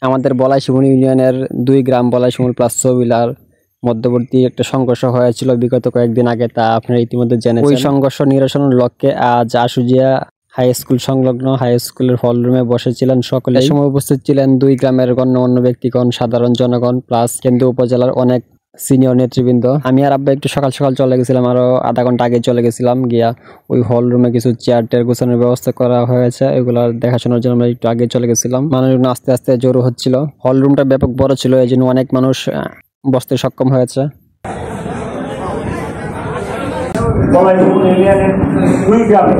আমাদের বলাইশিমুল ইউনিয়নের 2 গ্রাম বলাইশিমুল প্লাস ছবিলার মধ্যবর্তী একটা সংঘর্ষ হয়েছিল বিগত কয়েকদিন আগে, তা আপনারা ইতিমধ্যে জেনেছেন। ওই সংঘর্ষ নিরসনের লক্ষ্যে আজ আশুজিয়া হাই স্কুল সংলগ্ন হাই স্কুলের হল রুমে বসেছিলেন সকলে। এই সময় উপস্থিত ছিলেন 2 গ্রামের গণ্যমান্য ব্যক্তিগণ, সাধারণ জনগণ প্লাস কেন্দ্রীয় উপজেলার অনেক সিনিয়র নেতৃবৃন্দ। আমি আর আব্বা একটু সকাল সকাল চলে গেছিলাম, আরো আধা ঘন্টা আগে চলে গেছিলাম। গিয়া ওই হল রুমে কিছু চেয়ার টেয়ার গোছানোর ব্যবস্থা করা হয়েছে, এগুলো দেখাশোনার জন্য আমরা একটু আগে চলে গেছিলাম। মানুষজন আস্তে আস্তে জড়ো হচ্ছিল। হল রুমটা ব্যাপক বড় ছিল, এই জন্য অনেক মানুষ বসতে সক্ষম হয়েছে। বলাইশিমুল ইউনিয়নের 2 গ্রামে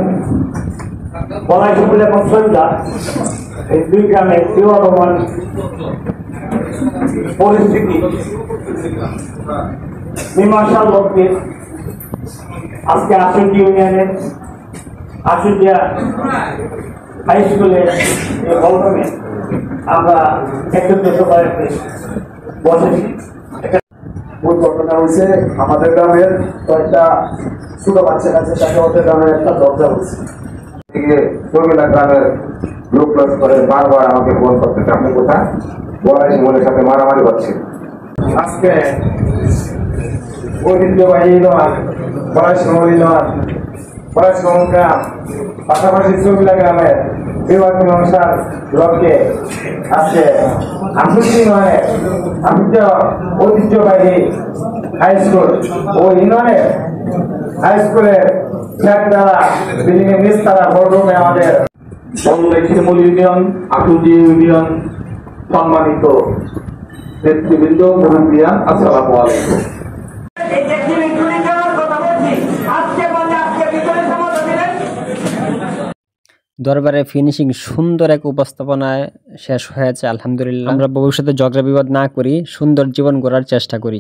বলাইশিমুল এবং সৈদা, এই 2 গ্রামে বিবদমান পরিস্থিতি মীমাংসার লক্ষ্যে আজকে আশুজিয়া ইউনিয়নের আশুজিয়া হাই স্কুলের এই হলরুমে আমরা একত্রিত করে বসেছি। মূল ঘটনা হয়েছে আমাদের গ্রামের কয়েকটা ছোট বাচ্চা কাছে সাথে ওদের গ্রামের একটা দরজা হয়েছে। ছবিলা গ্রামের লোক লস করে বারবার আমাকে ফোন করতেছে, আপনি কোথায়? বলাইশিমুলের সাথে মারামারি করছে। আজকে ঐতিহ্যবাহী ইউনিয়ন বলাইশিমুল ইউনিয়ন বলাইশিমুল গ্রাম পাশাপাশি ছবিলা গ্রামের বিবাদ মীমাংসার লক্ষ্যে আজকে আশুজিয়া ঐতিহ্যবাহী হাই স্কুল ও ইউনিয়নের হাই স্কুলের ফ্ল্যাটতলা বিল্ডিং এর নিচতলা হলরুমে আমাদের বলাইশিমুল ইউনিয়ন, আশুজিয়া ইউনিয়ন সম্মানিত নেতৃবৃন্দ, মুরব্বিয়ান, আসসালামু আলাইকুম। দরবারে ফিনিশিং সুন্দর এক উপস্থাপনায় শেষ হয়েছে আলহামদুলিল্লাহ। আমরা ভবিষ্যতে ঝগড়া বিবাদ না করি, সুন্দর জীবন গড়ার চেষ্টা করি।